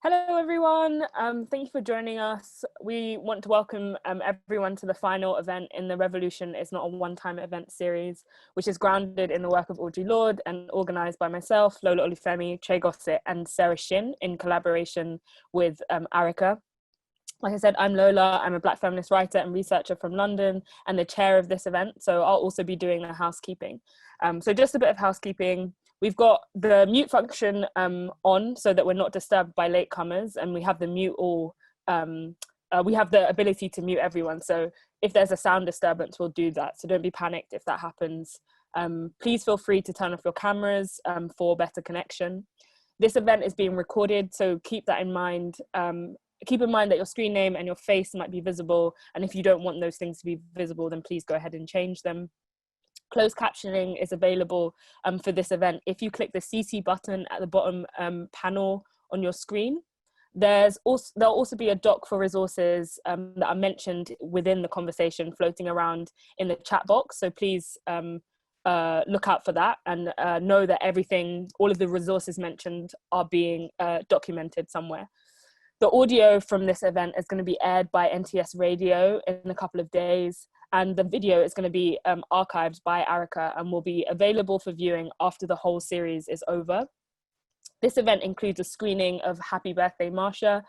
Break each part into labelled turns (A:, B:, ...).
A: Hello, everyone. Thank you for joining us. We want to welcome everyone to the final event in the Revolution is Not a One-Time Event series, which is grounded in the work of Audre Lorde and organised by myself, Lola Olufemi, Che Gossett, and Sarah Shin in collaboration with Arica. Like I said, I'm Lola. I'm a Black feminist writer and researcher from London and the chair of this event. So I'll also be doing the housekeeping. So just a bit of housekeeping. We've got the mute function on so that we're not disturbed by latecomers, and we have the mute all. We have the ability to mute everyone. So if there's a sound disturbance, we'll do that. So don't be panicked if that happens. Please feel free to turn off your cameras for better connection. This event is being recorded, so keep that in mind. Keep in mind that your screen name and your face might be visible, and if you don't want those things to be visible, then please go ahead and change them. Closed captioning is available for this event. If you click the CC button at the bottom panel on your screen, there'll also be a doc for resources that are mentioned within the conversation floating around in the chat box. So please look out for that and know that all of the resources mentioned are being documented somewhere. The audio from this event is going to be aired by NTS Radio in a couple of days, and the video is going to be archived by Arica and will be available for viewing after the whole series is over. This event includes a screening of Happy Birthday, Marsha.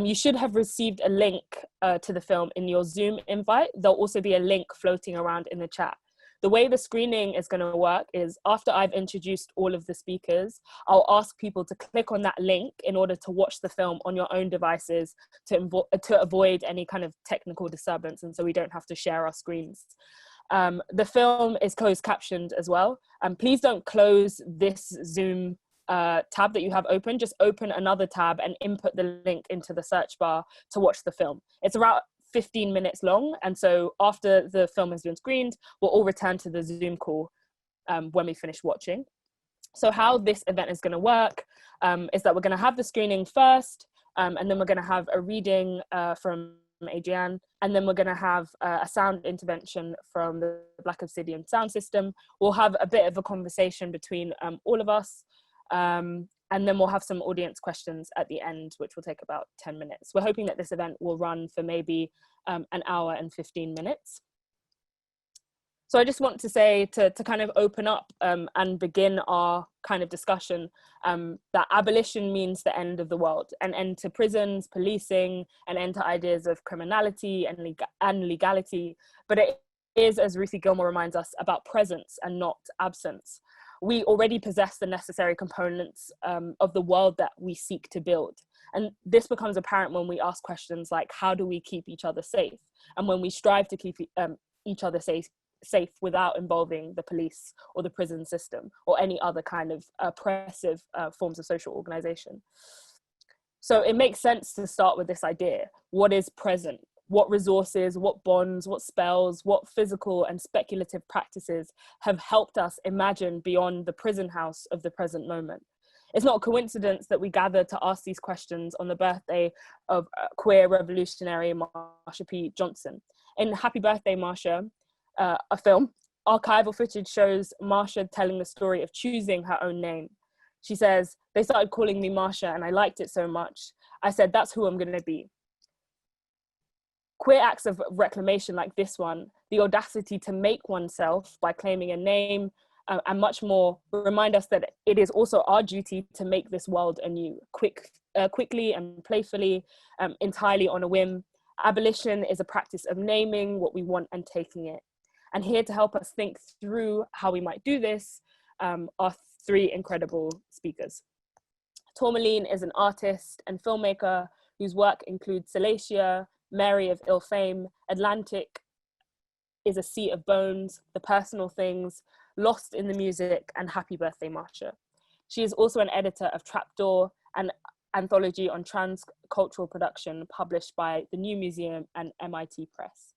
A: You should have received a link to the film in your Zoom invite. There'll also be a link floating around in the chat. The way the screening is going to work is after I've introduced all of the speakers, I'll ask people to click on that link in order to watch the film on your own devices to avoid any kind of technical disturbance, and so we don't have to share our screens. The film is closed captioned as well. Please don't close this Zoom tab that you have open. Just open another tab and input the link into the search bar to watch the film. It's around 15 minutes long, and so after the film has been screened, we'll all return to the Zoom call when we finish watching. So how this event is going to work is that we're going to have the screening first, and then we're going to have a reading from Adrienne, and then we're going to have a sound intervention from the Black Obsidian sound system. We'll have a bit of a conversation between all of us, and then we'll have some audience questions at the end, which will take about 10 minutes. We're hoping that this event will run for maybe an hour and 15 minutes. So I just want to say to kind of open up and begin our kind of discussion that abolition means the end of the world, an end to prisons, policing, an end to ideas of criminality and legality. But it is, as Ruthie Gilmore reminds us, about presence and not absence. We already possess the necessary components of the world that we seek to build. And this becomes apparent when we ask questions like, how do we keep each other safe? And when we strive to keep each other safe without involving the police or the prison system or any other kind of oppressive forms of social organization. So it makes sense to start with this idea. What is present? What resources, what bonds, what spells, what physical and speculative practices have helped us imagine beyond the prison house of the present moment? It's not a coincidence that we gather to ask these questions on the birthday of queer revolutionary Marsha P. Johnson. In Happy Birthday, Marsha, a film, archival footage shows Marsha telling the story of choosing her own name. She says, "They started calling me Marsha and I liked it so much. I said, that's who I'm gonna be." Queer acts of reclamation like this one, the audacity to make oneself by claiming a name and much more, remind us that it is also our duty to make this world anew, quickly and playfully, entirely on a whim. Abolition is a practice of naming what we want and taking it. And here to help us think through how we might do this are three incredible speakers. Tourmaline is an artist and filmmaker whose work includes Salacia, Mary of Ill Fame, Atlantic is a Sea of Bones, The Personal Things, Lost in the Music, and Happy Birthday, Marsha. She is also an editor of Trapdoor, an anthology on transcultural production published by the New Museum and MIT Press.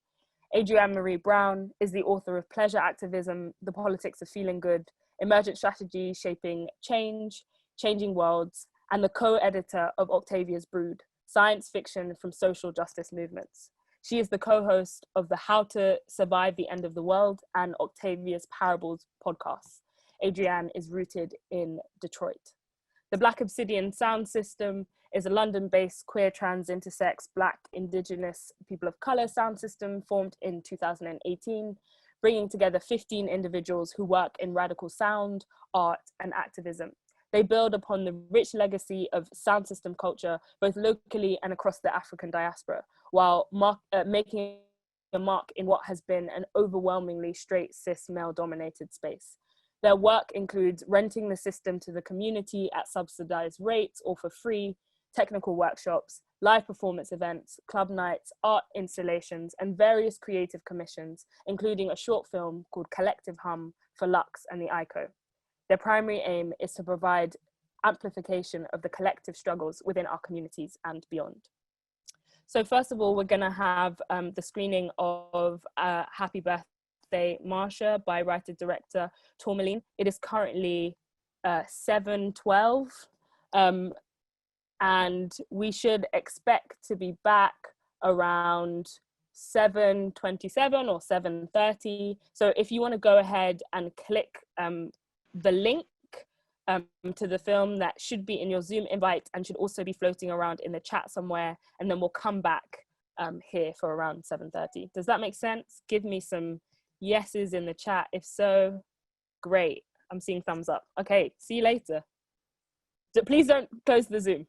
A: Adrienne Marie Brown is the author of Pleasure Activism, The Politics of Feeling Good, Emergent Strategy Shaping Change, Changing Worlds, and the co-editor of Octavia's Brood, Science Fiction from Social Justice Movements. She is the co-host of the How to Survive the End of the World and Octavia's Parables podcasts. Adrienne is rooted in Detroit. The Black Obsidian sound system is a London-based queer, trans, intersex, Black, Indigenous, people of colour sound system formed in 2018, bringing together 15 individuals who work in radical sound, art, and activism. They build upon the rich legacy of sound system culture, both locally and across the African diaspora, while making a mark in what has been an overwhelmingly straight, cis, male-dominated space. Their work includes renting the system to the community at subsidized rates or for free, technical workshops, live performance events, club nights, art installations, and various creative commissions, including a short film called Collective Hum for Lux and the ICO. Their primary aim is to provide amplification of the collective struggles within our communities and beyond. So first of all, we're gonna have the screening of Happy Birthday, Marsha by writer-director Tourmaline. It is currently 7:12, and we should expect to be back around 7:27 or 7:30. So if you want to go ahead and click the link to the film, that should be in your Zoom invite and should also be floating around in the chat somewhere, and then we'll come back here for around 7:30. Does that make sense? Give me some yeses in the chat. If so, great. I'm seeing thumbs up. Okay, see you later. Please don't close the Zoom.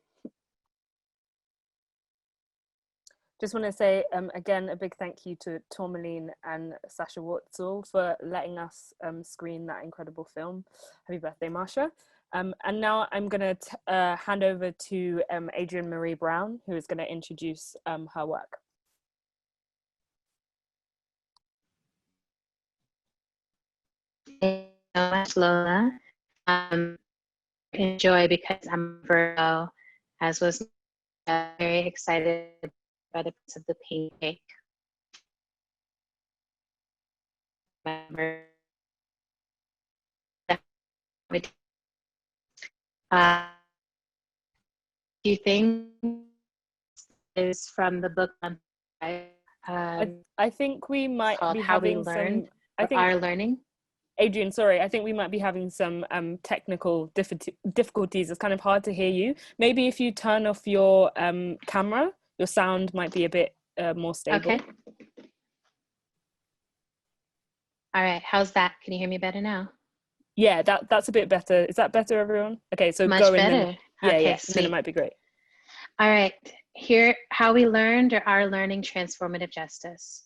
A: Just want to say again a big thank you to Tourmaline and Sasha Wurtzel for letting us screen that incredible film. Happy birthday, Marsha. And now I'm going to hand over to Adrienne Marie Brown, who is going to introduce her work.
B: Thank you so much, Lola. Enjoy because I'm Virgo, as was very excited by the piece of the pancake. Few things is from the book on
A: I think we might be having some. I think
B: our learning.
A: Adrienne, sorry, I think we might be having some technical difficulties. It's kind of hard to hear you. Maybe if you turn off your camera, your sound might be a bit more stable.
B: Okay. All right, how's that? Can you hear me better now?
A: Yeah, that's a bit better. Is that better, everyone? Okay, so
B: much
A: go
B: better.
A: And then, yeah,
B: okay,
A: yeah, and then it might be great.
B: All right, here, how we learned or are learning transformative justice.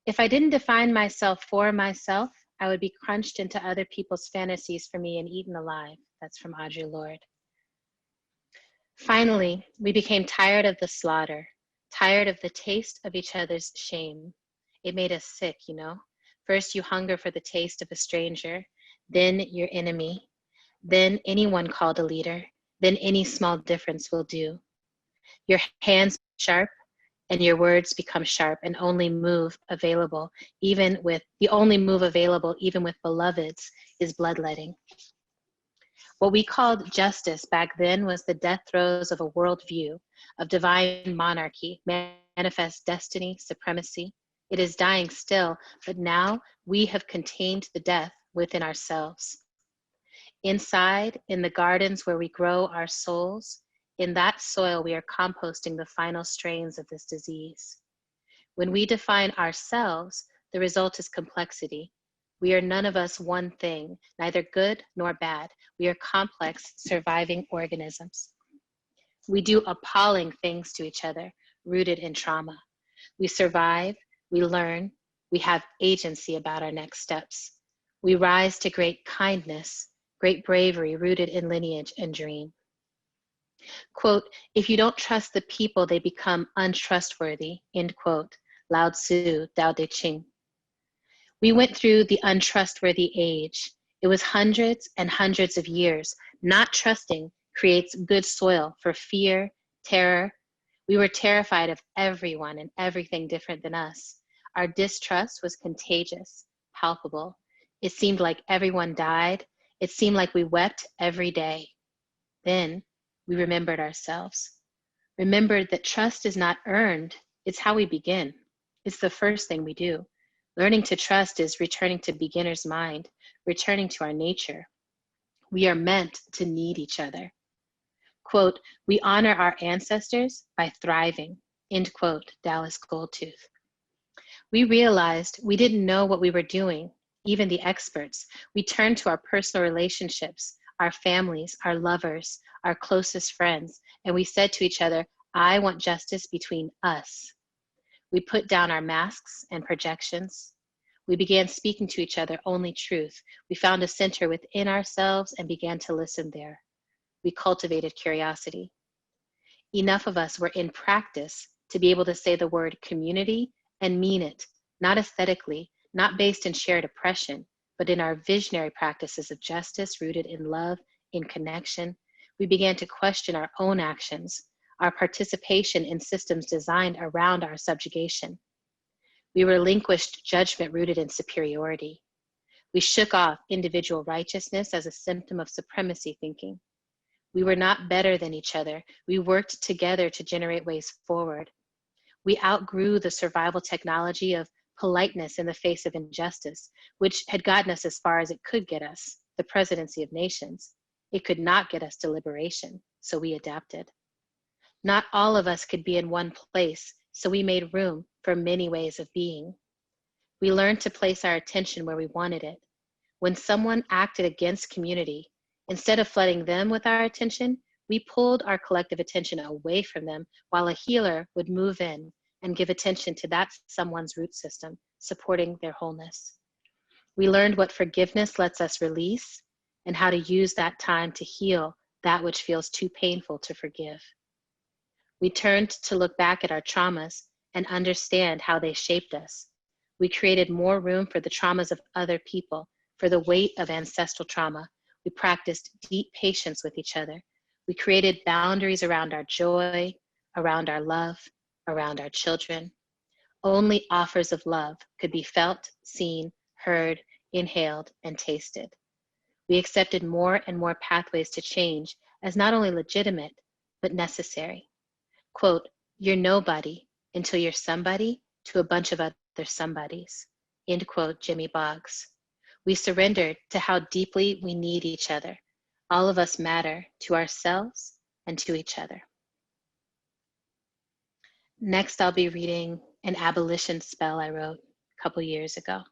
B: If I didn't define myself for myself, I would be crunched into other people's fantasies for me and eaten alive. That's from Audre Lorde. Finally, we became tired of the slaughter, tired of the taste of each other's shame. It made us sick, you know? First, you hunger for the taste of a stranger, then your enemy, then anyone called a leader, then any small difference will do. Your hands sharp, and your words become sharp, and the only move available, even with beloveds, is bloodletting. What we called justice back then was the death throes of a worldview, of divine monarchy, manifest destiny, supremacy. It is dying still, but now we have contained the death within ourselves. Inside, in the gardens where we grow our souls, in that soil we are composting the final strains of this disease. When we define ourselves, the result is complexity. We are none of us one thing, neither good nor bad. We are complex, surviving organisms. We do appalling things to each other, rooted in trauma. We survive, we learn, we have agency about our next steps. We rise to great kindness, great bravery rooted in lineage and dream. Quote, if you don't trust the people, they become untrustworthy, end quote, Lao Tzu, Tao Te Ching. We went through the untrustworthy age. It was hundreds and hundreds of years. Not trusting creates good soil for fear, terror. We were terrified of everyone and everything different than us. Our distrust was contagious, palpable. It seemed like everyone died. It seemed like we wept every day. Then we remembered ourselves. Remembered that trust is not earned. It's how we begin. It's the first thing we do. Learning to trust is returning to beginner's mind, returning to our nature. We are meant to need each other. Quote, we honor our ancestors by thriving, end quote, Dallas Goldtooth. We realized we didn't know what we were doing, even the experts. We turned to our personal relationships, our families, our lovers, our closest friends, and we said to each other, I want justice between us. We put down our masks and projections. We began speaking to each other only truth. We found a center within ourselves and began to listen there. We cultivated curiosity. Enough of us were in practice to be able to say the word community and mean it, not aesthetically, not based in shared oppression, but in our visionary practices of justice rooted in love, in connection. We began to question our own actions, our participation in systems designed around our subjugation. We relinquished judgment rooted in superiority. We shook off individual righteousness as a symptom of supremacy thinking. We were not better than each other. We worked together to generate ways forward. We outgrew the survival technology of politeness in the face of injustice, which had gotten us as far as it could get us, the presidency of nations. It could not get us to liberation, so we adapted. Not all of us could be in one place, so we made room for many ways of being. We learned to place our attention where we wanted it. When someone acted against community, instead of flooding them with our attention, we pulled our collective attention away from them while a healer would move in and give attention to that someone's root system, supporting their wholeness. We learned what forgiveness lets us release and how to use that time to heal that which feels too painful to forgive. We turned to look back at our traumas and understand how they shaped us. We created more room for the traumas of other people, for the weight of ancestral trauma. We practiced deep patience with each other. We created boundaries around our joy, around our love, around our children. Only offers of love could be felt, seen, heard, inhaled, and tasted. We accepted more and more pathways to change as not only legitimate, but necessary. Quote, you're nobody until you're somebody to a bunch of other somebodies. End quote, Jimmy Boggs. We surrendered to how deeply we need each other. All of us matter to ourselves and to each other. Next, I'll be reading an abolition spell I wrote a couple years ago.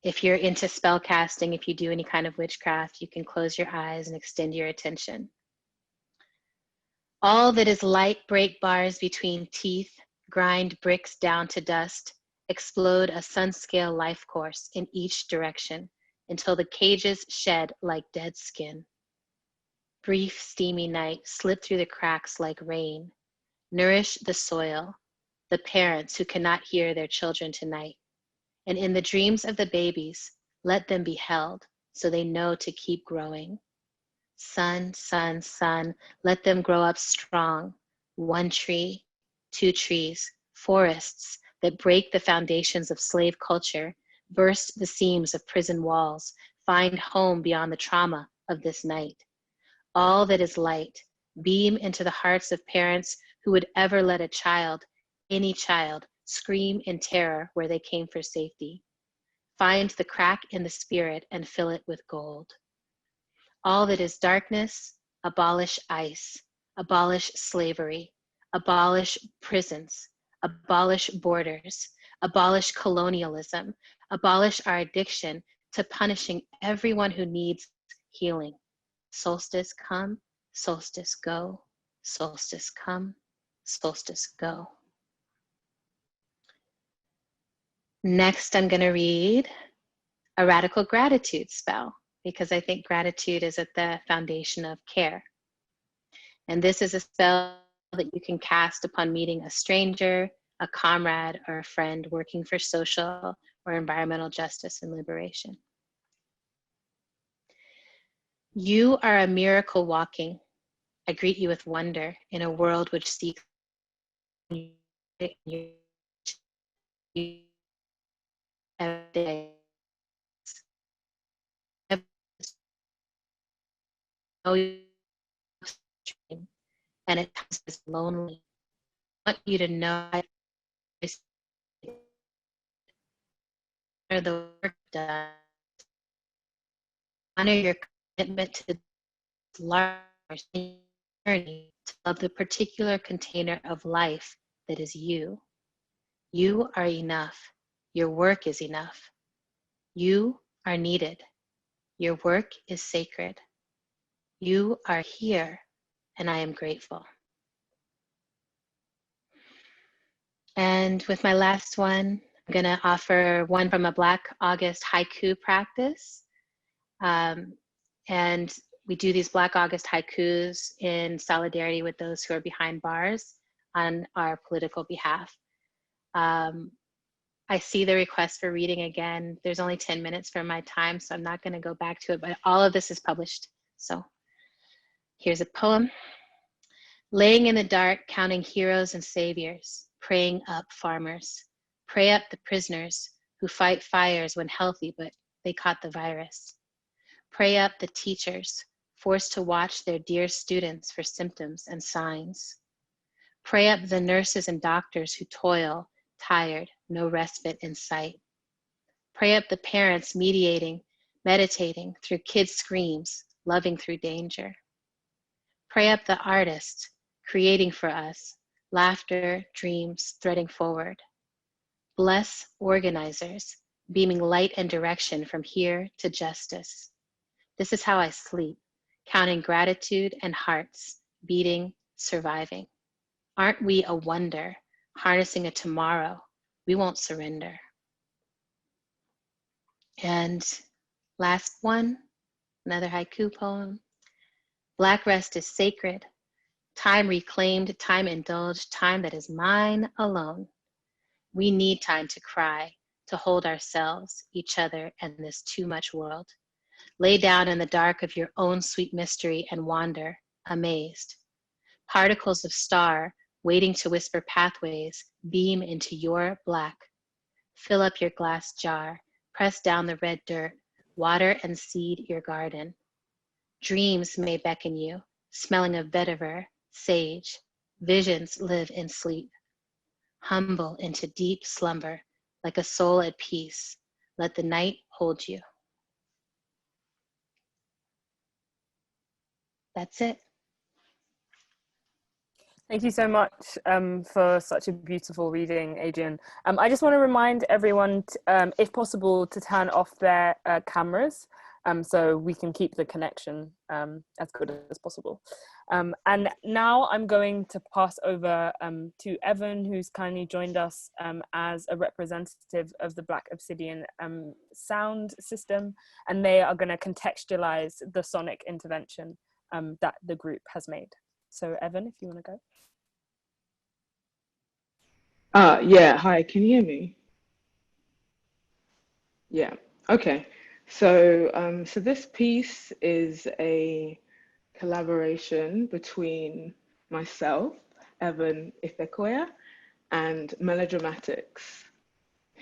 B: If you're into spell casting, if you do any kind of witchcraft, you can close your eyes and extend your attention. All that is light break bars between teeth, grind bricks down to dust, explode a sun-scale life course in each direction until the cages shed like dead skin. Brief, steamy night slip through the cracks like rain. Nourish the soil, the parents who cannot hear their children tonight. And in the dreams of the babies, let them be held so they know to keep growing. Sun, sun, sun, let them grow up strong. One tree, two trees, forests that break the foundations of slave culture, burst the seams of prison walls, find home beyond the trauma of this night. All that is light, beam into the hearts of parents who would ever let a child, any child, scream in terror where they came for safety. Find the crack in the spirit and fill it with gold. All that is darkness, abolish ICE, abolish slavery, abolish prisons, abolish borders, abolish colonialism, abolish our addiction to punishing everyone who needs healing. Solstice come, solstice go, solstice come, solstice go. Next, I'm going to read a radical gratitude spell, because I think gratitude is at the foundation of care. And this is a spell that you can cast upon meeting a stranger, a comrade, or a friend working for social or environmental justice and liberation. You are a miracle walking. I greet you with wonder in a world which seeks you every day. And it is lonely. I want you to know the work done. Honor your commitment to larger journey to love the particular container of life that is you. You are enough. Your work is enough. You are needed. Your work is sacred. You are here, and I am grateful. And with my last one, I'm going to offer one from a Black August haiku practice. And we do these Black August haikus in solidarity with those who are behind bars on our political behalf. I see the request for reading again. There's only 10 minutes from my time, so I'm not going to go back to it, but all of this is published. So here's a poem. Laying in the dark, counting heroes and saviors, praying up farmers, pray up the prisoners who fight fires when healthy, but they caught the virus. Pray up the teachers, forced to watch their dear students for symptoms and signs. Pray up the nurses and doctors who toil, tired, no respite in sight. Pray up the parents mediating, meditating through kids' screams, loving through danger. Pray up the artists, creating for us, laughter, dreams, threading forward. Bless organizers, beaming light and direction from here to justice. This is how I sleep, counting gratitude and hearts, beating, surviving. Aren't we a wonder, harnessing a tomorrow? We won't surrender. And last one, another haiku poem. Black rest is sacred, time reclaimed, time indulged, time that is mine alone. We need time to cry, to hold ourselves, each other, and this too much world. Lay down in the dark of your own sweet mystery and wander, amazed. Particles of star, waiting to whisper pathways, beam into your black. Fill up your glass jar, press down the red dirt, water and seed your garden. Dreams may beckon you, smelling of vetiver, sage. Visions live in sleep. Humble into deep slumber, like a soul at peace. Let the night hold you. That's it.
A: Thank you so much for such a beautiful reading, Adrian. I just want to remind everyone, if possible, to turn off their cameras so we can keep the connection as good as possible. And now I'm going to pass over to Evan, who's kindly joined us as a representative of the Black Obsidian sound system, and they are going to contextualize the sonic intervention that the group has made. So Evan, if you want to go.
C: Yeah, hi, can you hear me? Yeah, okay. So this piece is a collaboration between myself, Evan Ifekoya, and Melodramatics,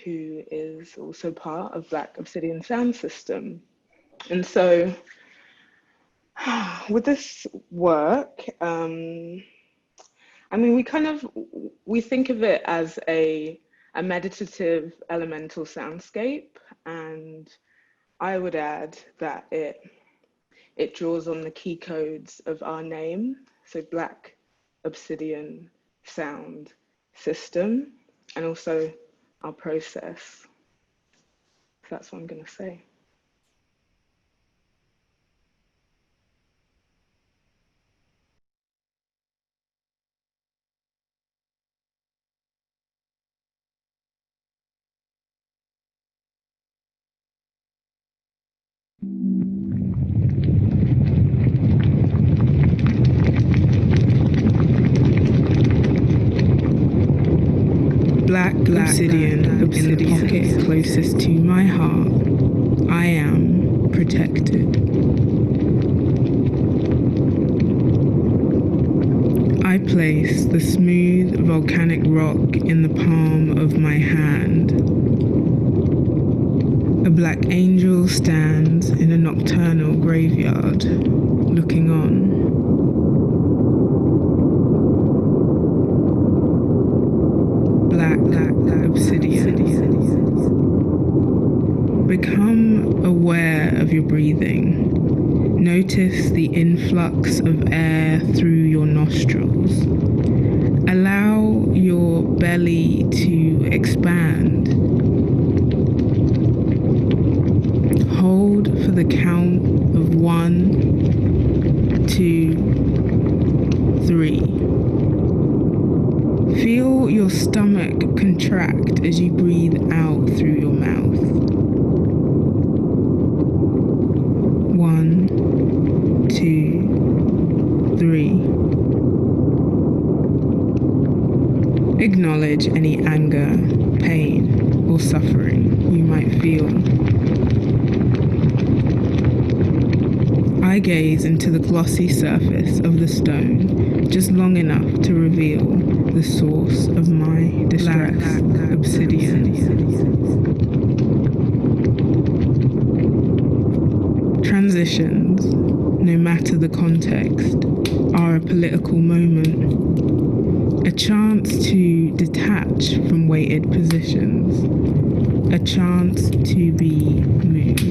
C: who is also part of Black Obsidian Sound System. And so with this work, I mean, we think of it as a meditative elemental soundscape, and I would add that it draws on the key codes of our name, so Black Obsidian Sound System, and also our process. So that's what I'm going to say.
D: Black obsidian in the pocket closest to my heart. I am protected. I place the smooth volcanic rock in the palm of my hand. A black angel stands in a nocturnal graveyard, looking on. Black obsidian. Become aware of your breathing. Notice the influx of air through your nostrils. Allow your belly to expand. Hold for the count of 1, 2, 3. Feel your stomach contract as you breathe out through your mouth. 1, 2, 3. Acknowledge any anger, pain, or suffering you might feel. I gaze into the glossy surface of the stone just long enough to reveal the source of my distress, obsidian. Transitions, no matter the context, are a political moment. A chance to detach from weighted positions. A chance to be moved.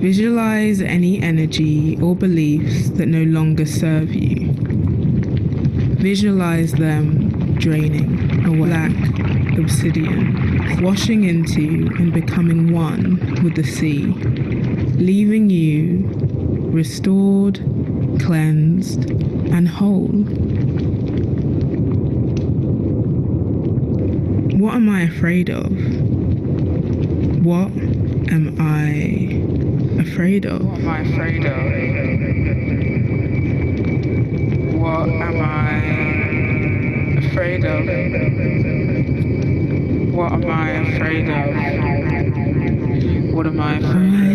D: Visualize any energy or beliefs that no longer serve you. Visualize them draining a black obsidian, washing into and becoming one with the sea, leaving you restored, cleansed, and whole. What am I afraid of? What am I afraid of? What am I afraid of? What am I afraid of? What am I afraid of? What am I afraid of? I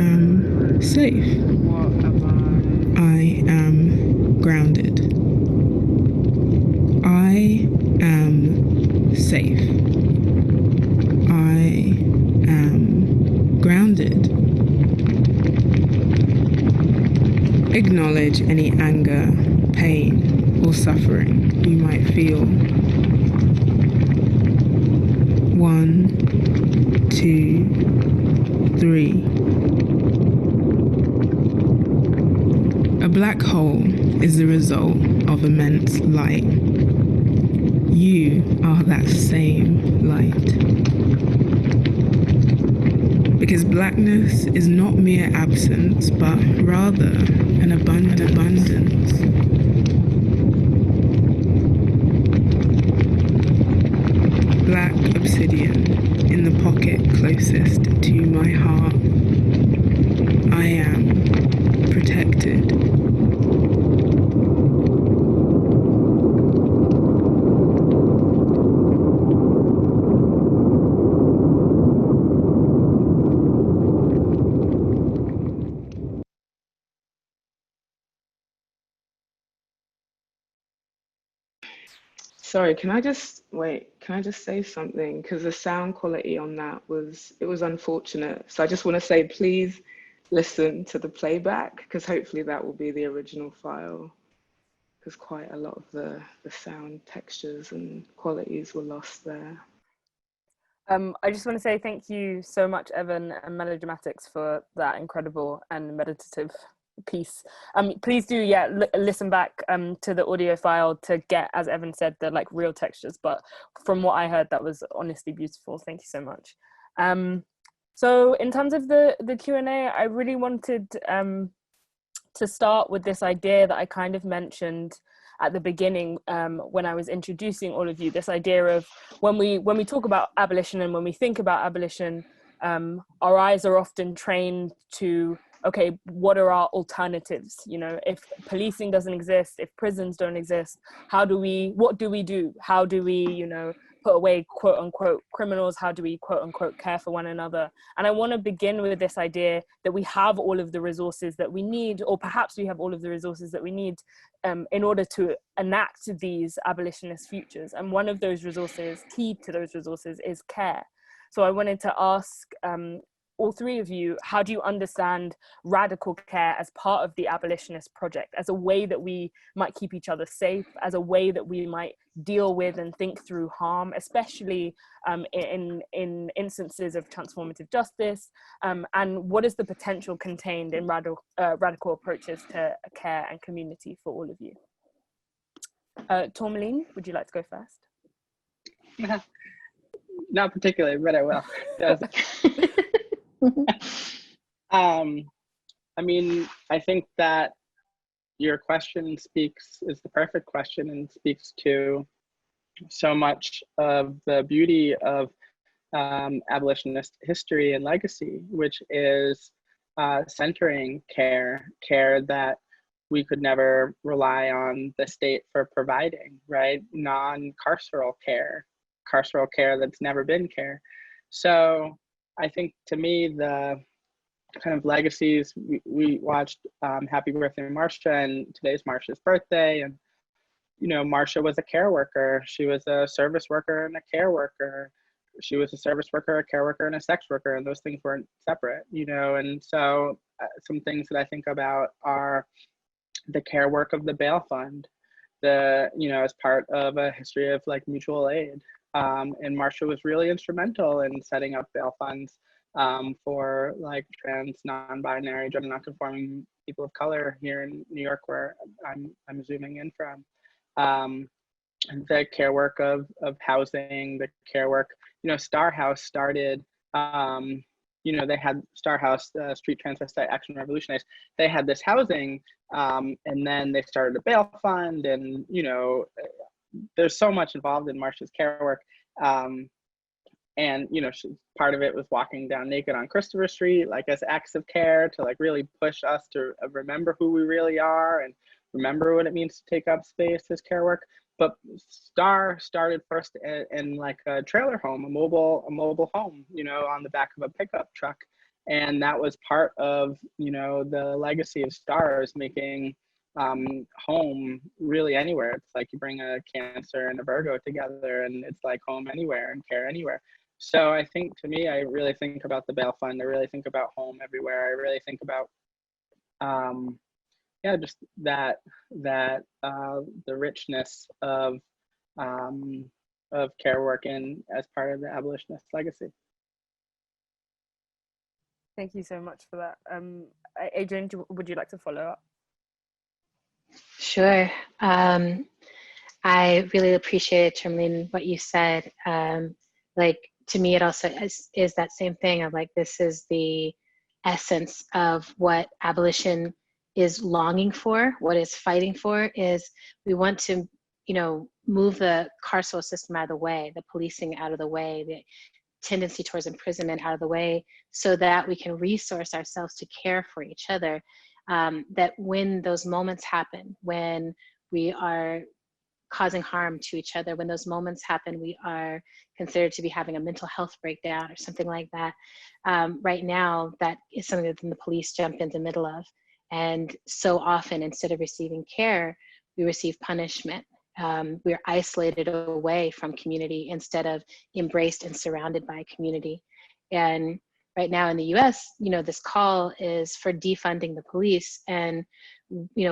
D: am safe. What am I am grounded. I am safe. I am grounded. Acknowledge any anger, pain, or suffering you might feel. 1, 2, 3. A black hole is the result of immense light. You are that same light. Because blackness is not mere absence, but rather an abundance. Black obsidian in the pocket closest to my heart. I am protected.
C: Sorry, can I just wait? Can I just say something? Because the sound quality on that it was unfortunate. So I just want to say, please listen to the playback, because hopefully that will be the original file, because quite a lot of the sound textures and qualities were lost there.
A: I just want to say thank you so much, Evan and Melodramatics, for that incredible and meditative piece. Please do, listen back to the audio file to get, as Evan said, the like real textures. But from what I heard, that was honestly beautiful. Thank you so much. So in terms of the Q&A, I really wanted to start with this idea that I kind of mentioned at the beginning when I was introducing all of you, this idea of when we talk about abolition and when we think about abolition, our eyes are often trained to, okay, what are our alternatives? You know, if policing doesn't exist, if prisons don't exist, what do we do? How do we, you know, put away quote unquote criminals? How do we quote unquote care for one another? And I want to begin with this idea that we have all of the resources that we need, or perhaps we have all of the resources that we need in order to enact these abolitionist futures. And one of those resources, key to those resources, is care. So I wanted to ask all three of you, how do you understand radical care as part of the abolitionist project, as a way that we might keep each other safe, as a way that we might deal with and think through harm, especially in instances of transformative justice, and what is the potential contained in radical approaches to care and community for all of you? Tourmaline, would you like to go first?
E: Not particularly, but I will. I mean, I think that your question is the perfect question and speaks to so much of the beauty of abolitionist history and legacy, which is centering care that we could never rely on the state for providing, right? Non-carceral care that's never been care. So I think, to me, the kind of legacies, we watched Happy Birthday Marsha, and today's Marsha's birthday, and you know, Marsha was a care worker. She was a service worker and a care worker. She was a service worker, a care worker, and a sex worker, and those things weren't separate, you know. And so some things that I think about are the care work of the bail fund, as part of a history of like mutual aid. And Marsha was really instrumental in setting up bail funds for like trans, non-binary, gender non-conforming people of color here in New York, where I'm zooming in from. The care work of housing, the care work, Star House started, they had Star House, Street Transvestite Action Revolutionists. They had this housing, and then they started a bail fund, and there's so much involved in Marsha's care work. And part of it was walking down naked on Christopher Street, like as acts of care to like really push us to remember who we really are and remember what it means to take up space as care work. But Star started first in like a trailer home, a mobile home, on the back of a pickup truck. And that was part of, the legacy of Stars making home really anywhere. It's like you bring a Cancer and a Virgo together and it's like home anywhere and care anywhere. So I think, to me, I really think about the bail fund. I really think about home everywhere. I really think about just that the richness of care work as part of the abolitionist legacy.
A: Thank you so much for that. Adrian, would you like to follow up?
B: Sure. I really appreciated, Termaline, what you said. To me, it also is that same thing of like, this is the essence of what abolition is longing for, what is fighting for, is we want to, move the carceral system out of the way, the policing out of the way, the tendency towards imprisonment out of the way, so that we can resource ourselves to care for each other. That when those moments happen, when we are causing harm to each other, when those moments happen, we are considered to be having a mental health breakdown or something like that. Right now, that is something that the police jump in the middle of. And so often, instead of receiving care, we receive punishment. We're isolated away from community instead of embraced and surrounded by community. And right now in the US, this call is for defunding the police. And,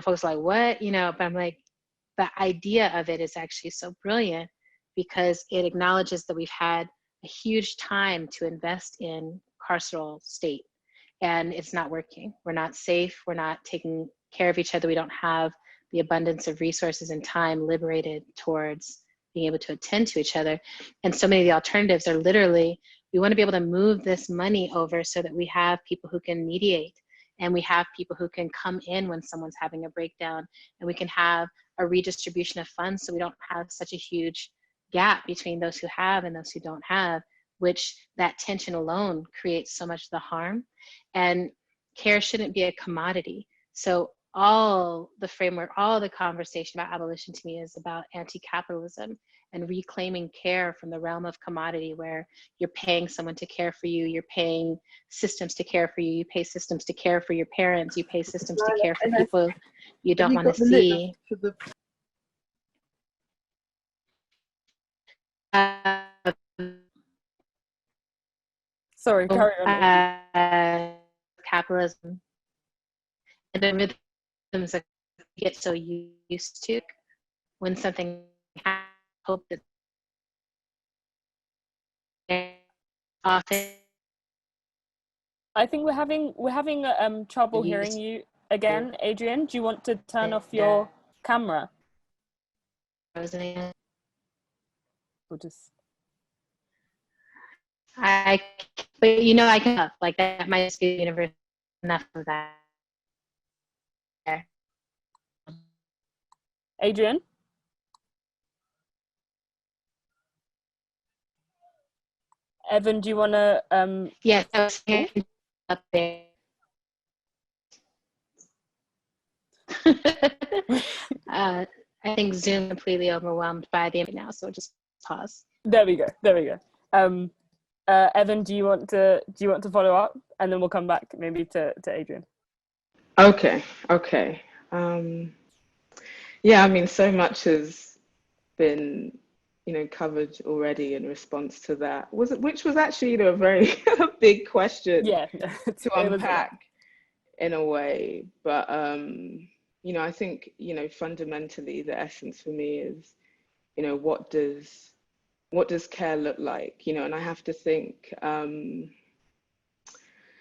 B: folks are like, what? But I'm like, the idea of it is actually so brilliant because it acknowledges that we've had a huge time to invest in carceral state and it's not working. We're not safe. We're not taking care of each other. We don't have the abundance of resources and time liberated towards being able to attend to each other. And so many of the alternatives are literally, we want to be able to move this money over so that we have people who can mediate and we have people who can come in when someone's having a breakdown, and we can have a redistribution of funds so we don't have such a huge gap between those who have and those who don't have, which that tension alone creates so much of the harm. And care shouldn't be a commodity. So all the framework, all the conversation about abolition to me is about anti-capitalism and reclaiming care from the realm of commodity, where you're paying someone to care for you, you're paying systems to care for you, you pay systems to care for your parents, you pay systems to care for people you don't want to see.
A: Sorry, carry on.
B: Capitalism and the rhythms that we get so used to when something happens, hope that often.
A: I think we're having trouble hearing you again, Adrian. Do you want to turn off your camera?
B: We'll
A: just.
B: But I can like that might just be universe enough of that.
A: Adrian? Evan, do you want to?
B: Yes, I was up there. I think Zoom completely overwhelmed by the image now, so we'll just pause.
A: There we go. Evan, do you want to follow up, and then we'll come back maybe to Adrian.
C: Okay. Yeah, I mean, so much has been, covered already in response to that. Which was actually, a very big question to unpack in a way. But, I think, fundamentally the essence for me is, what does care look like? And I have to think,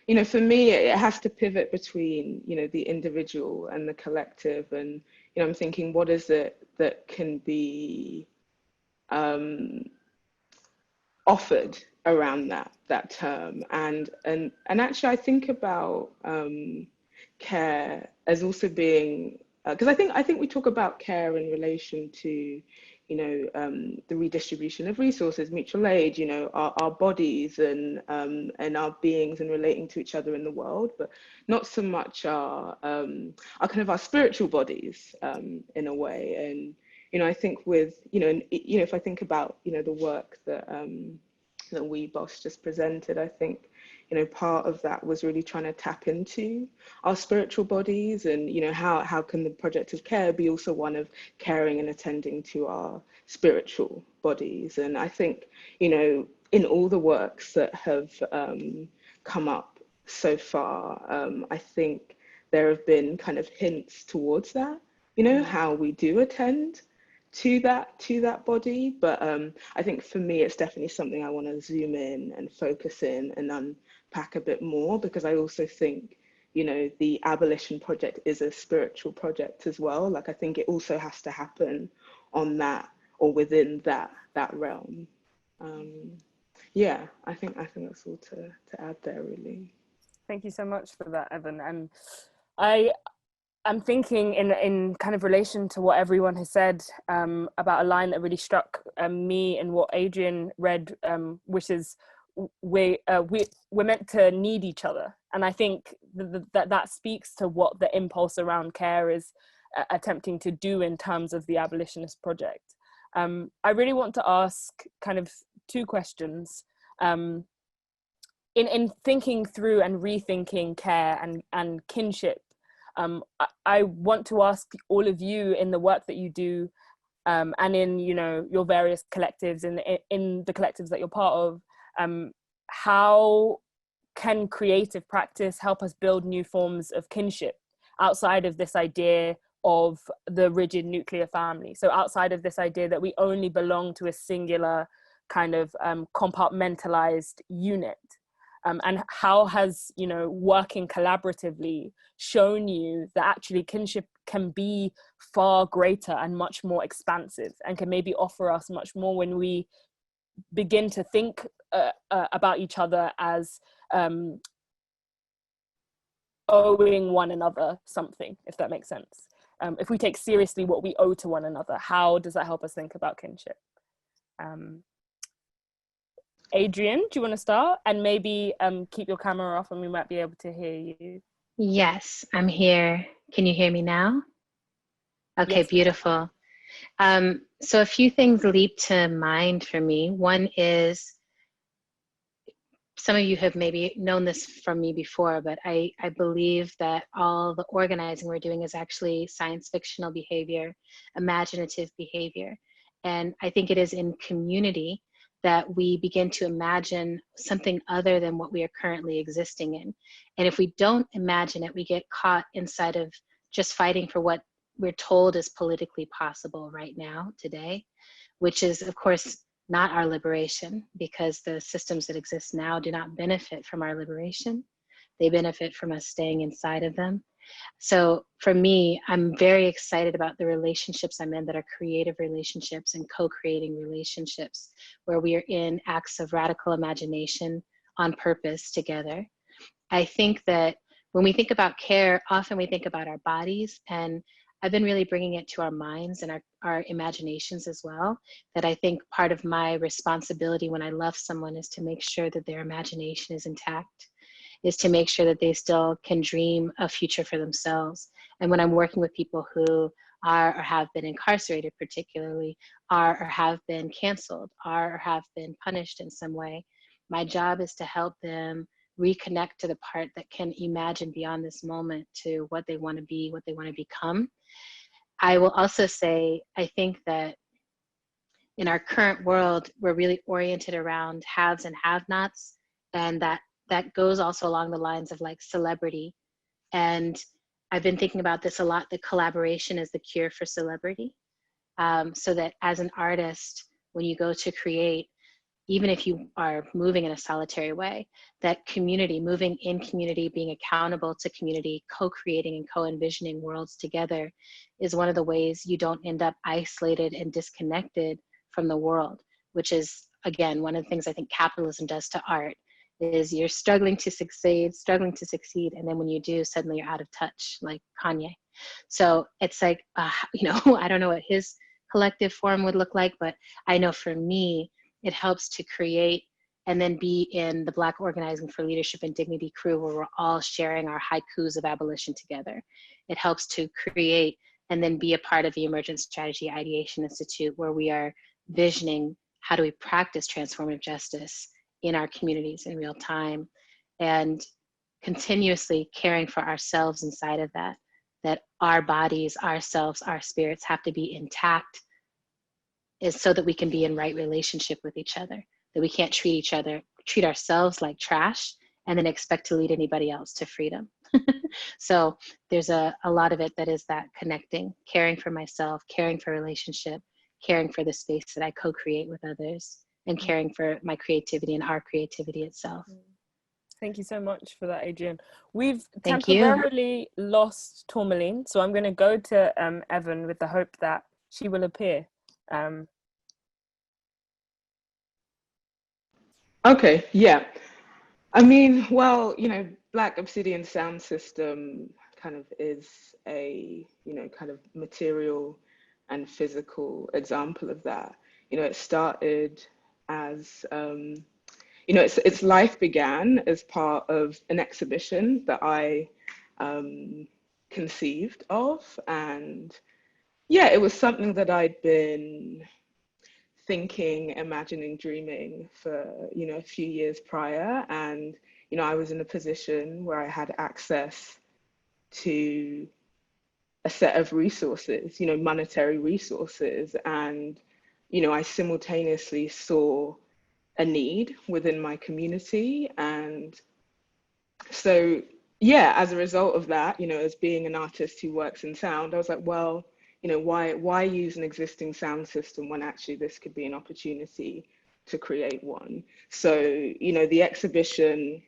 C: you know, for me, it has to pivot between, you know, the individual and the collective. And, you know, I'm thinking, what is it that can be offered around that term? And actually, I think about care as also being, because I think we talk about care in relation to, you know, the redistribution of resources, mutual aid, you know, our bodies and our beings and relating to each other in the world, but not so much our kind of our spiritual bodies in a way. And, you know, I think with, you know, if I think about, you know, the work that that WeBoss just presented, I think, you know, part of that was really trying to tap into our spiritual bodies, and, you know, how can the project of care be also one of caring and attending to our spiritual bodies. And I think, you know, in all the works that have come up so far, I think there have been kind of hints towards that, you know, how we do attend to that body. But I think for me, it's definitely something I want to zoom in and focus in and unpack a bit more, because I also think, you know, the abolition project is a spiritual project as well. Like, I think it also has to happen on that or within that realm. Yeah, I think that's all to add there, really.
A: Thank you so much for that, Evan. And I'm thinking in kind of relation to what everyone has said about a line that really struck me and what Adrian read, which is we're meant to need each other. And I think that speaks to what the impulse around care is attempting to do in terms of the abolitionist project. I really want to ask kind of two questions. In thinking through and rethinking care and kinship, I want to ask all of you, in the work that you do, and in, you know, your various collectives, in the collectives that you're part of, how can creative practice help us build new forms of kinship outside of this idea of the rigid nuclear family? So outside of this idea that we only belong to a singular kind of compartmentalized unit. And how has, you know, working collaboratively shown you that actually kinship can be far greater and much more expansive, and can maybe offer us much more when we begin to think about each other as owing one another something, if that makes sense. If we take seriously what we owe to one another, how does that help us think about kinship? Adrian, do you want to start? And maybe keep your camera off and we might be able to hear you.
B: Yes, I'm here. Can you hear me now? Okay,
A: yes,
B: beautiful. So a few things leap to mind for me. One is, some of you have maybe known this from me before, but I believe that all the organizing we're doing is actually science fictional behavior, imaginative behavior. And I think it is in community that we begin to imagine something other than what we are currently existing in. And if we don't imagine it, we get caught inside of just fighting for what we're told is politically possible right now, today, which is, of course, not our liberation, because the systems that exist now do not benefit from our liberation. They benefit from us staying inside of them. So for me, I'm very excited about the relationships I'm in that are creative relationships and co-creating relationships, where we are in acts of radical imagination on purpose together. I think that when we think about care, often we think about our bodies, and I've been really bringing it to our minds and our imaginations as well. That I think part of my responsibility when I love someone is to make sure that their imagination is intact, is to make sure that they still can dream a future for themselves. And when I'm working with people who are or have been incarcerated, particularly, are or have been canceled, are or have been punished in some way, my job is to help them reconnect to the part that can imagine beyond this moment to what they want to be, what they want to become. I will also say, I think that in our current world, we're really oriented around haves and have-nots, and that goes also along the lines of like celebrity. And I've been thinking about this a lot, that collaboration is the cure for celebrity. So that as an artist, when you go to create, even if you are moving in a solitary way, that community, moving in community, being accountable to community, co-creating and co-envisioning worlds together is one of the ways you don't end up isolated and disconnected from the world, which is, again, one of the things I think capitalism does to art, is you're struggling to succeed, and then when you do, suddenly you're out of touch, like Kanye. So it's like, you know, I don't know what his collective form would look like, but I know for me, it helps to create and then be in the Black Organizing for Leadership and Dignity crew, where we're all sharing our haikus of abolition together. It helps to create and then be a part of the Emergent Strategy Ideation Institute, where we are visioning how do we practice transformative justice in our communities in real time, and continuously caring for ourselves inside of that, that our bodies, ourselves, our spirits have to be intact, is so that we can be in right relationship with each other, that we can't treat ourselves like trash and then expect to lead anybody else to freedom. So there's a lot of it that is that connecting, caring for myself, caring for relationship, caring for the space that I co-create with others, and caring for my creativity and our creativity itself.
A: Thank you so much for that, Adrienne. We've
B: Thank you.
A: temporarily lost Tourmaline, so I'm going to go to Evan with the hope that she will appear.
C: Okay, yeah. I mean, well, you know, Black Obsidian Sound System kind of is a, you know, kind of material and physical example of that. You know, it started as, you know, its life began as part of an exhibition that I conceived of. And yeah, it was something that I'd been thinking, imagining, dreaming for, you know, a few years prior. And, you know, I was in a position where I had access to a set of resources, you know, monetary resources. And, you know, I simultaneously saw a need within my community. And so, yeah, as a result of that, you know, as being an artist who works in sound, I was like, well, you know, why use an existing sound system when actually this could be an opportunity to create one? So, you know, the exhibition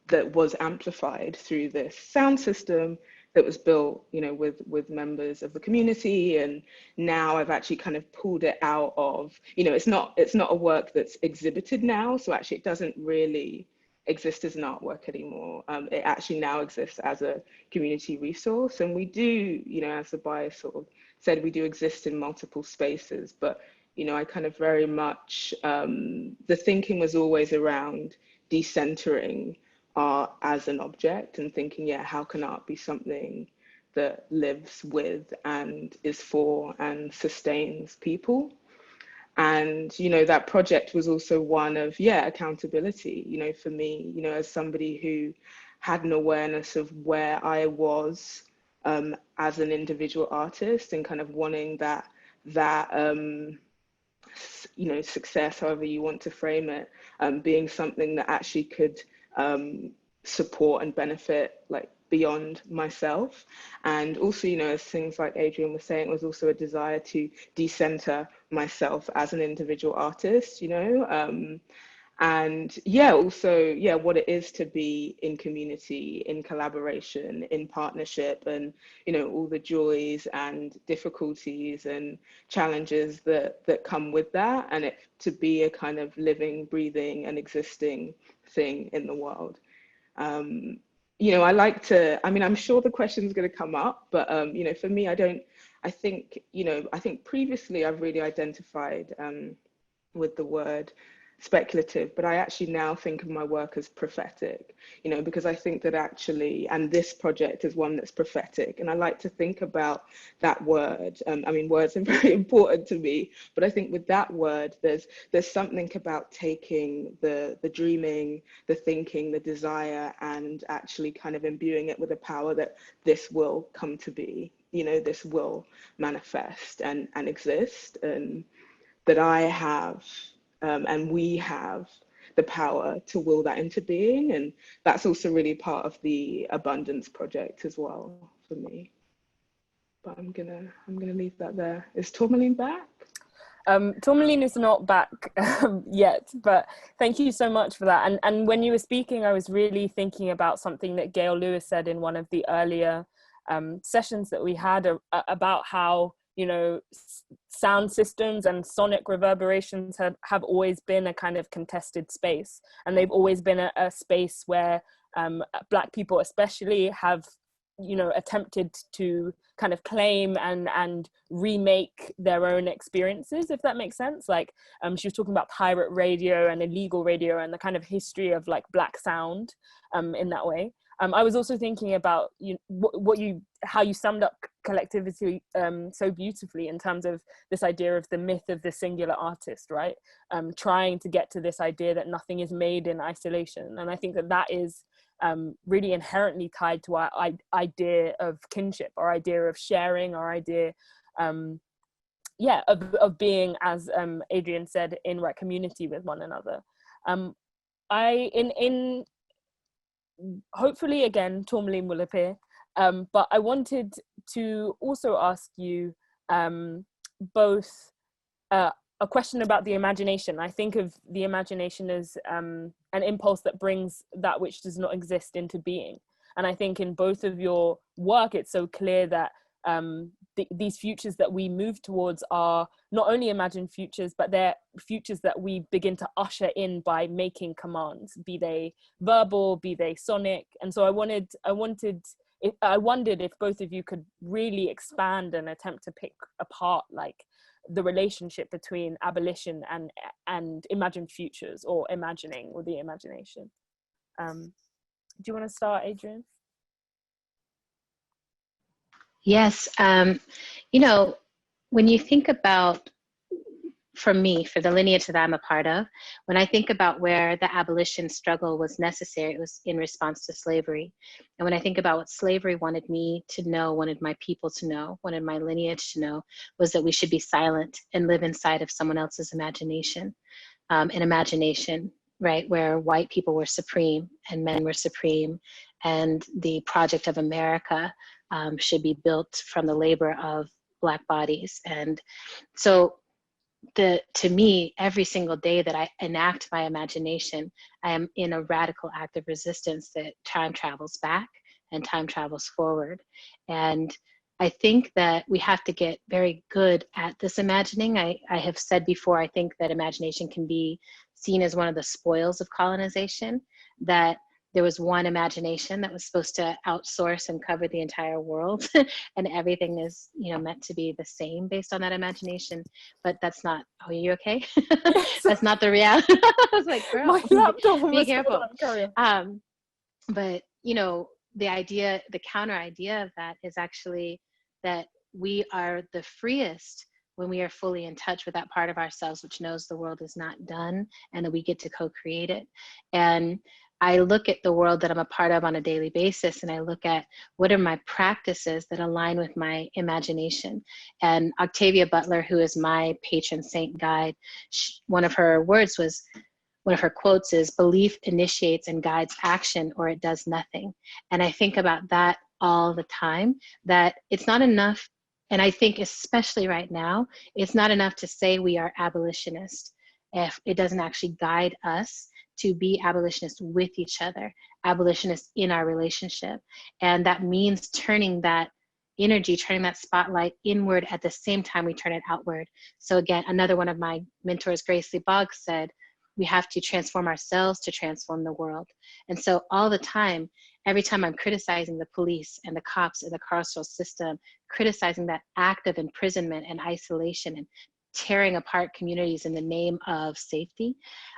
C: that was amplified through this sound system that was built, you know, with members of the community, and now I've actually kind of pulled it out of, you know, it's not a work that's exhibited now, so actually it doesn't really exist as an artwork anymore. It actually now exists as a community resource, and we do, you know, as the bio sort of said, we do exist in multiple spaces, but, you know, I kind of very much, the thinking was always around decentering art as an object and thinking, yeah, how can art be something that lives with and is for and sustains people? And, you know, that project was also one of, yeah, accountability, you know, for me, you know, as somebody who had an awareness of where I was as an individual artist, and kind of wanting that you know, success, however you want to frame it, being something that actually could support and benefit like beyond myself. And also, you know, as things like Adrienne was saying, it was also a desire to decenter myself as an individual artist, you know, and yeah, also, yeah, what it is to be in community, in collaboration, in partnership, and, you know, all the joys and difficulties and challenges that come with that, and it to be a kind of living, breathing, and existing thing in the world. You know, I like to, I mean, I'm sure the question's going to come up, but, you know, for me, I think, you know, I think previously I've really identified with the word speculative, but I actually now think of my work as prophetic, you know, because I think that actually, and this project is one that's prophetic, and I like to think about that word. I mean, words are very important to me, but I think with that word, there's something about taking the dreaming, the thinking, the desire, and actually kind of imbuing it with a power that this will come to be, you know, this will manifest and exist, and that I have and we have the power to will that into being. And that's also really part of the Abundance Project as well for me. But I'm gonna leave that there. Is Tourmaline back?
A: Tourmaline is not back yet, but thank you so much for that. And when you were speaking, I was really thinking about something that Gail Lewis said in one of the earlier sessions that we had about how, you know, sound systems and sonic reverberations have always been a kind of contested space, and they've always been a space where Black people especially have, you know, attempted to kind of claim and remake their own experiences, if that makes sense. Like she was talking about pirate radio and illegal radio and the kind of history of like Black sound in that way. I was also thinking about how you summed up collectivity so beautifully in terms of this idea of the myth of the singular artist, right? Trying to get to this idea that nothing is made in isolation. And I think that is really inherently tied to our idea of kinship, our idea of sharing, our idea of being, as Adrian said, in right community with one another. In hopefully again Tourmaline will appear, but I wanted to also ask you both a question about the imagination. I think of the imagination as an impulse that brings that which does not exist into being. And I think in both of your work, it's so clear that these futures that we move towards are not only imagined futures, but they're futures that we begin to usher in by making commands, be they verbal, be they sonic. And so I wondered if both of you could really expand and attempt to pick apart like the relationship between abolition and imagined futures, or imagining, or the imagination. Do you want to start, Adrian?
B: Yes. You know, when you think about, for me, for the lineage that I'm a part of, when I think about where the abolition struggle was necessary, it was in response to slavery. And when I think about what slavery wanted me to know, wanted my people to know, wanted my lineage to know, was that we should be silent and live inside of someone else's imagination. An imagination, right, where white people were supreme and men were supreme, and the project of America should be built from the labor of Black bodies. And so to me, every single day that I enact my imagination, I am in a radical act of resistance that time travels back and time travels forward. And I think that we have to get very good at this imagining. I have said before, I think that imagination can be seen as one of the spoils of colonization, that there was one imagination that was supposed to outsource and cover the entire world, and everything is, you know, meant to be the same based on that imagination. But that's not. Oh, are you okay?
A: Yes.
B: That's not the reality. I was like, girl,
A: my laptop
B: be careful.
A: On,
B: but you know, the idea, the counter idea of that is actually that we are the freest when we are fully in touch with that part of ourselves which knows the world is not done, and that we get to co-create it. And I look at the world that I'm a part of on a daily basis, and I look at what are my practices that align with my imagination. And Octavia Butler, who is my patron saint guide, one of her quotes is, "Belief initiates and guides action, or it does nothing." And I think about that all the time, that it's not enough, and I think especially right now, it's not enough to say we are abolitionists if it doesn't actually guide us to be abolitionists with each other, abolitionists in our relationship. And that means turning that energy, turning that spotlight inward at the same time we turn it outward. So again, another one of my mentors, Grace Lee Boggs, said, we have to transform ourselves to transform the world. And so all the time, every time I'm criticizing the police and the cops and the carceral system, criticizing that act of imprisonment and isolation and tearing apart communities in the name of safety,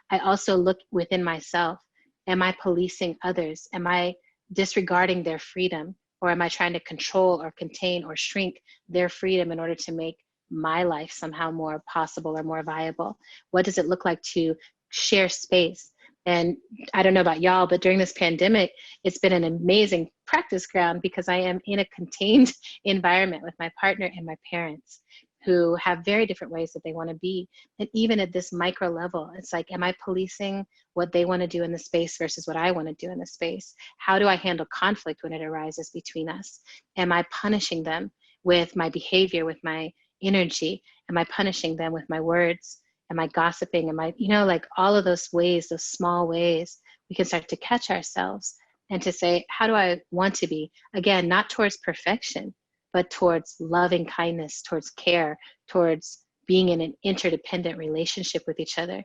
B: I also look within myself. Am I policing others? Am I disregarding their freedom? Or am I trying to control or contain or shrink their freedom in order to make my life somehow more possible or more viable? What does it look like to share space? And I don't know about y'all, but during this pandemic, it's been an amazing practice ground because I am in a contained environment with my partner and my parents, who have very different ways that they want to be. And even at this micro level, it's like, am I policing what they want to do in the space versus what I want to do in the space? How do I handle conflict when it arises between us? Am I punishing them with my behavior, with my energy? Am I punishing them with my words? Am I gossiping? Am I, like all of those ways, those small ways, we can start to catch ourselves and to say, how do I want to be? Again, not towards perfection, but towards loving kindness, towards care, towards being in an interdependent relationship with each other.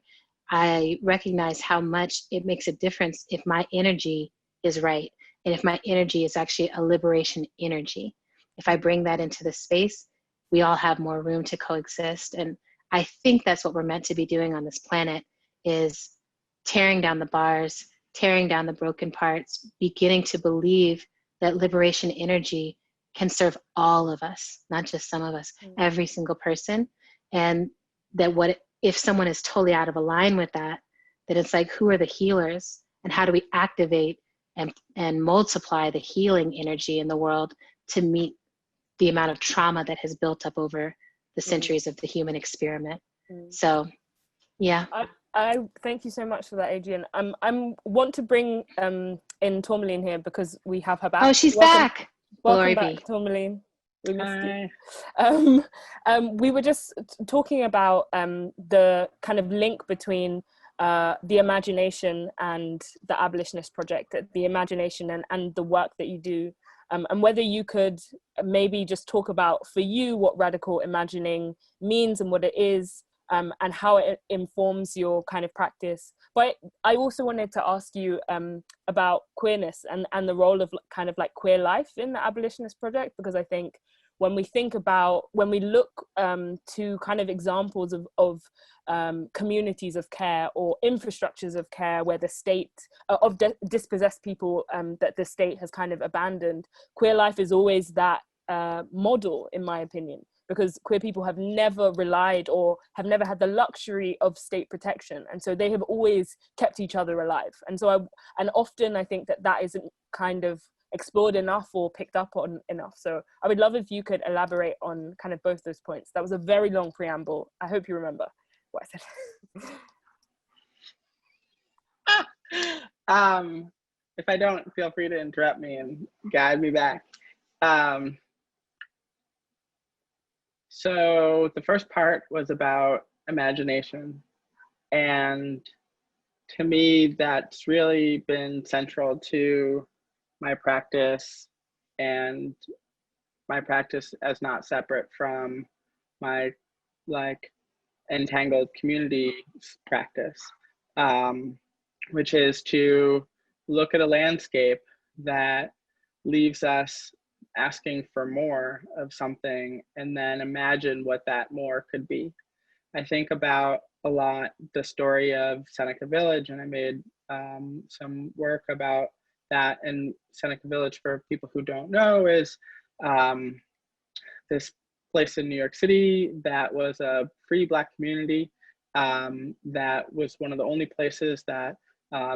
B: I recognize how much it makes a difference if my energy is right, and if my energy is actually a liberation energy. If I bring that into the space, we all have more room to coexist. And I think that's what we're meant to be doing on this planet, is tearing down the bars, tearing down the broken parts, beginning to believe that liberation energy can serve all of us, not just some of us, every single person. And that if someone is totally out of line with that, then it's like, who are the healers, and how do we activate and multiply the healing energy in the world to meet the amount of trauma that has built up over the centuries of the human experiment. So, yeah.
A: I thank you so much for that, Adrienne. I want to bring in Tourmaline here because we have her back.
B: Oh, she's back.
A: Welcome back, Tourmaline. We missed you. We were just talking about the kind of link between the imagination and the abolitionist project, the imagination and the work that you do, and whether you could maybe just talk about, for you, what radical imagining means and what it is, and how it informs your kind of practice. But I also wanted to ask you about queerness and the role of kind of like queer life in the abolitionist project, because I think when we look to kind of examples of communities of care or infrastructures of care where the state of dispossessed people that the state has kind of abandoned, queer life is always that model, in my opinion, because queer people have never relied or have never had the luxury of state protection, and so they have always kept each other alive. And so often I think that isn't kind of explored enough or picked up on enough. So I would love if you could elaborate on kind of both those points. That was a very long preamble. I hope you remember what I
E: said. If I don't, feel free to interrupt me and guide me back. So the first part was about imagination, and to me that's really been central to my practice, and my practice as not separate from my like entangled community practice, which is to look at a landscape that leaves us asking for more of something and then imagine what that more could be. I think about a lot the story of Seneca Village, and I made some work about that. And Seneca Village, for people who don't know, is this place in New York City that was a free Black community, that was one of the only places that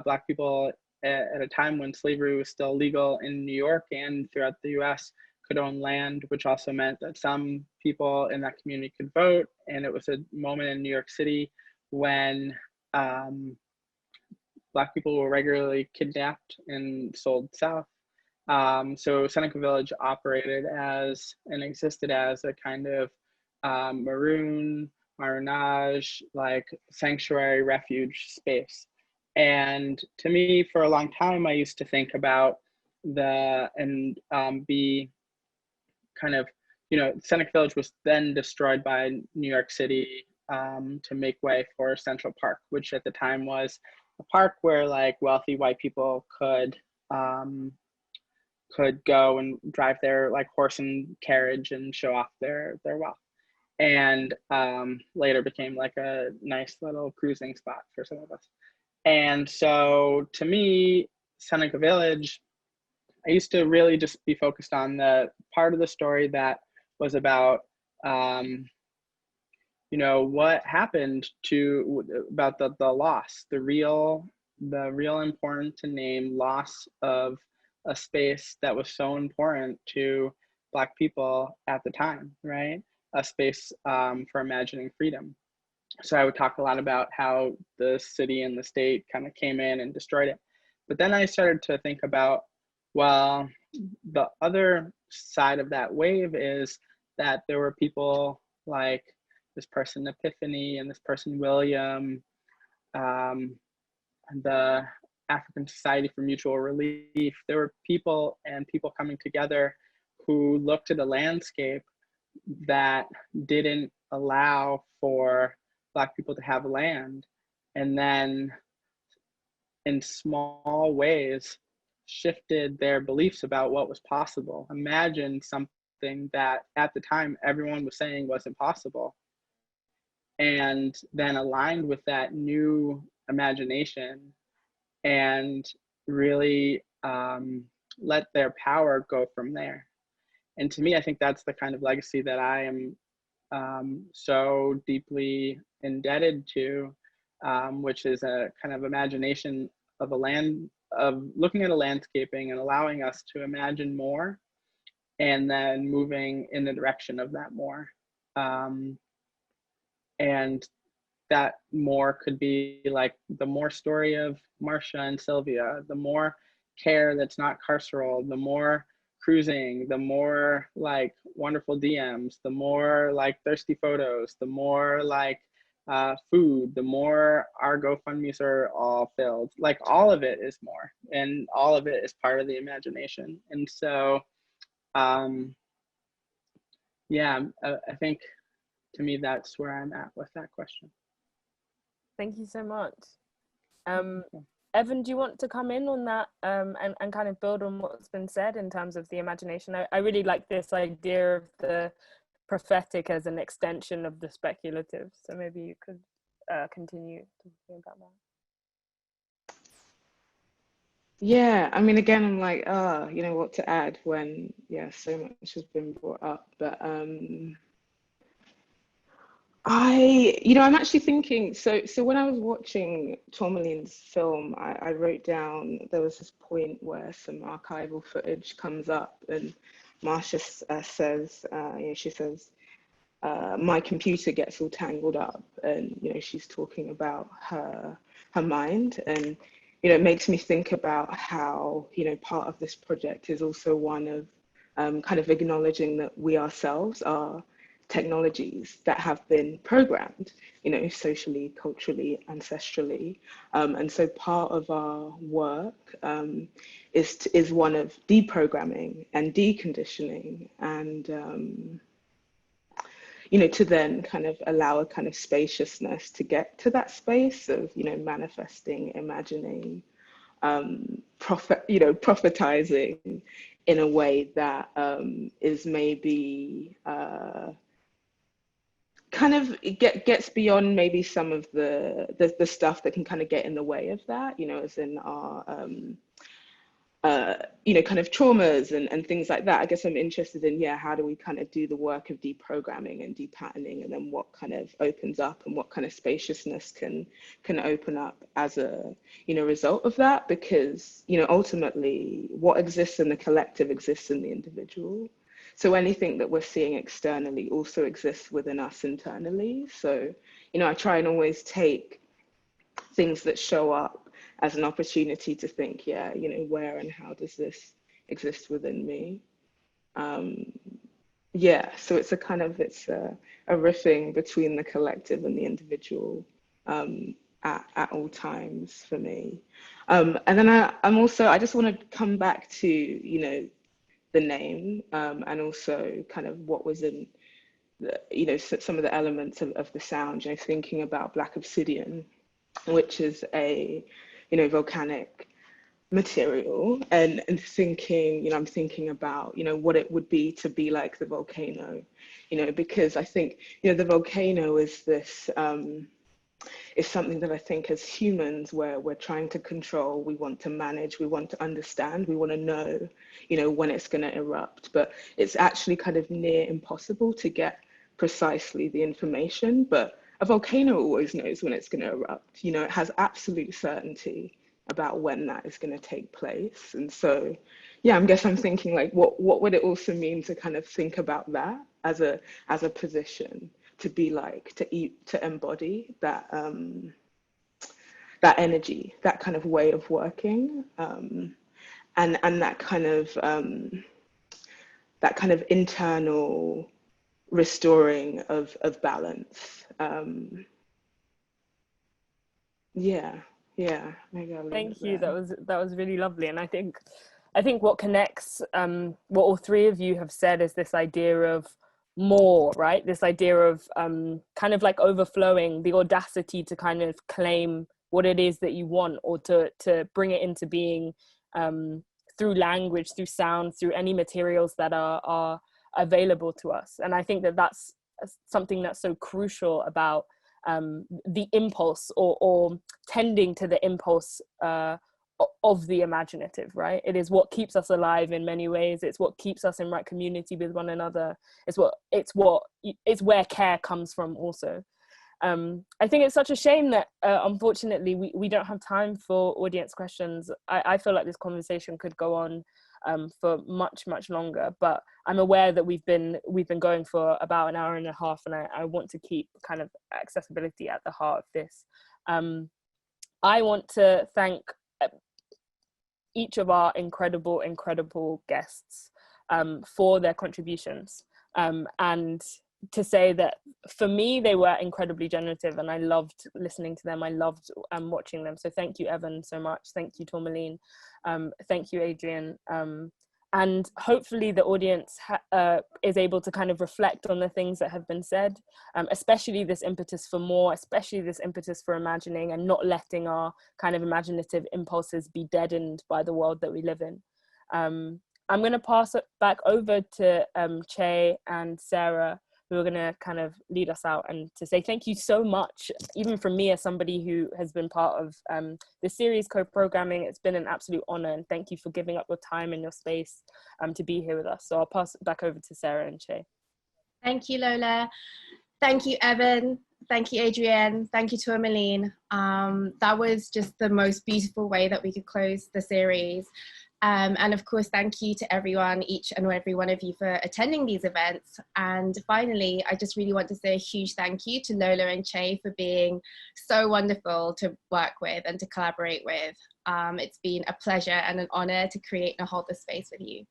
E: Black people at a time when slavery was still legal in New York and throughout the US could own land, which also meant that some people in that community could vote. And it was a moment in New York City when Black people were regularly kidnapped and sold south. So Seneca Village operated as and existed as a kind of maroonage, like sanctuary refuge space. And to me, for a long time, I used to think about be kind of, Seneca Village was then destroyed by New York City to make way for Central Park, which at the time was a park where like wealthy white people could go and drive their like horse and carriage and show off their wealth, and later became like a nice little cruising spot for some of us. And so to me, Seneca Village, I used to really just be focused on the part of the story that was about what happened about the loss, the real important to name loss of a space that was so important to Black people at the time, right? A space for imagining freedom. So I would talk a lot about how the city and the state kind of came in and destroyed it. But then I started to think about, well, the other side of that wave is that there were people like this person Epiphany and this person William, the African Society for Mutual Relief. There were people coming together who looked at a landscape that didn't allow for Black people to have land, and then in small ways shifted their beliefs about what was possible. Imagine something that at the time everyone was saying wasn't possible, and then aligned with that new imagination and really let their power go from there. And to me, I think that's the kind of legacy that I am so deeply indebted to, which is a kind of imagination of of looking at a landscaping and allowing us to imagine more, and then moving in the direction of that more. And that more could be like the more story of Marsha and Sylvia, the more care that's not carceral, the more cruising, the more like wonderful DMs, the more like thirsty photos, the more like food, the more our GoFundMe's are all filled. Like all of it is more, and all of it is part of the imagination. And so, yeah, I think to me, that's where I'm at with that question.
A: Thank you so much. Evan, do you want to come in on that and kind of build on what's been said in terms of the imagination? I really like this idea of the prophetic as an extension of the speculative. So maybe you could continue talking about that.
C: Yeah, I mean, again, I'm like, you know, what to add when, yeah, so much has been brought up. But I'm actually thinking, so when I was watching Tourmaline's film, I wrote down, there was this point where some archival footage comes up and Marsha says, she says, my computer gets all tangled up, and, she's talking about her mind. And, it makes me think about how, part of this project is also one of kind of acknowledging that we ourselves are technologies that have been programmed, socially, culturally, ancestrally. And so part of our work is one of deprogramming and deconditioning, and, to then kind of allow a kind of spaciousness to get to that space of, manifesting, imagining, prophetizing in a way that is maybe kind of gets beyond maybe some of the stuff that can kind of get in the way of that, as in our kind of traumas and things like that. I guess I'm interested in, how do we kind of do the work of deprogramming and depatterning, and then what kind of opens up and what kind of spaciousness can open up as a, result of that. Because, ultimately what exists in the collective exists in the individual. So anything that we're seeing externally also exists within us internally. So, I try and always take things that show up as an opportunity to think, where and how does this exist within me? So it's a riffing between the collective and the individual at all times for me. And then I just want to come back to, the name, and also kind of what was in some of the elements of the sound, thinking about Black Obsidian, which is a volcanic material, and thinking, I'm thinking about, what it would be to be like the volcano, because I think, the volcano is this, is something that I think as humans, where we're trying to control, we want to manage, we want to understand, we want to know, when it's going to erupt. But it's actually kind of near impossible to get precisely the information. But a volcano always knows when it's going to erupt. It has absolute certainty about when that is going to take place. And so, I guess I'm thinking, like, what would it also mean to kind of think about that as a position, to be like, to embody that that energy, that kind of way of working, and that kind of internal restoring of balance. Yeah, maybe I'll leave
A: Thank
C: it
A: you.
C: there.
A: That was really lovely. And I think what connects what all three of you have said is this idea of more, right? This idea of kind of like overflowing, the audacity to kind of claim what it is that you want, or to bring it into being through language, through sound, through any materials that are available to us. And I think that that's something that's so crucial about the impulse, or tending to the impulse of the imaginative, right? It is what keeps us alive in many ways. It's what keeps us in right community with one another. It's where care comes from also. I think it's such a shame that unfortunately we don't have time for audience questions. I feel like this conversation could go on for much longer, but I'm aware that we've been going for about an hour and a half, and I want to keep kind of accessibility at the heart of this. I want to thank each of our incredible guests for their contributions, and to say that for me they were incredibly generative, and I loved listening to them. I loved watching them. So thank you, Evan, so much. Thank you, Tourmaline. Thank you, Adrian. And hopefully the audience is able to kind of reflect on the things that have been said, especially this impetus for more, especially this impetus for imagining and not letting our kind of imaginative impulses be deadened by the world that we live in. I'm going to pass it back over to Che and Sarah, who are going to kind of lead us out, and to say thank you so much, even from me as somebody who has been part of the series co-programming. It's been an absolute honor, and thank you for giving up your time and your space to be here with us. So I'll pass it back over to Sarah and Che.
B: Thank you, Lola. Thank you, Evan. Thank you, Adrienne. Thank you, Tourmaline. That was just the most beautiful way that we could close the series. And of course, thank you to everyone, each and every one of you, for attending these events. And finally, I just really want to say a huge thank you to Lola and Che for being so wonderful to work with and to collaborate with. It's been a pleasure and an honor to create and hold this space with you.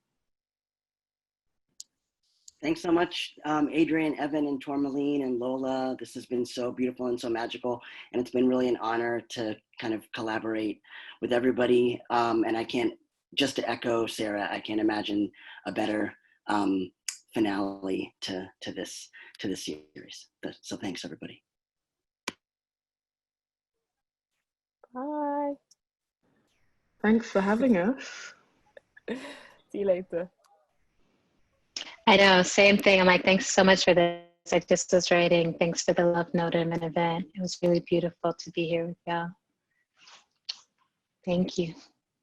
F: Thanks so much, Adrian, Evan, and Tourmaline, and Lola. This has been so beautiful and so magical, and it's been really an honor to kind of collaborate with everybody. And I can't, just to echo Sarah, I can't imagine a better finale to this series. So thanks, everybody.
A: Bye.
C: Thanks for having us.
A: See you later.
B: I know, same thing. I'm like, thanks so much for this. I just was writing, thanks for the love note of an event. It was really beautiful to be here with y'all. Thank you.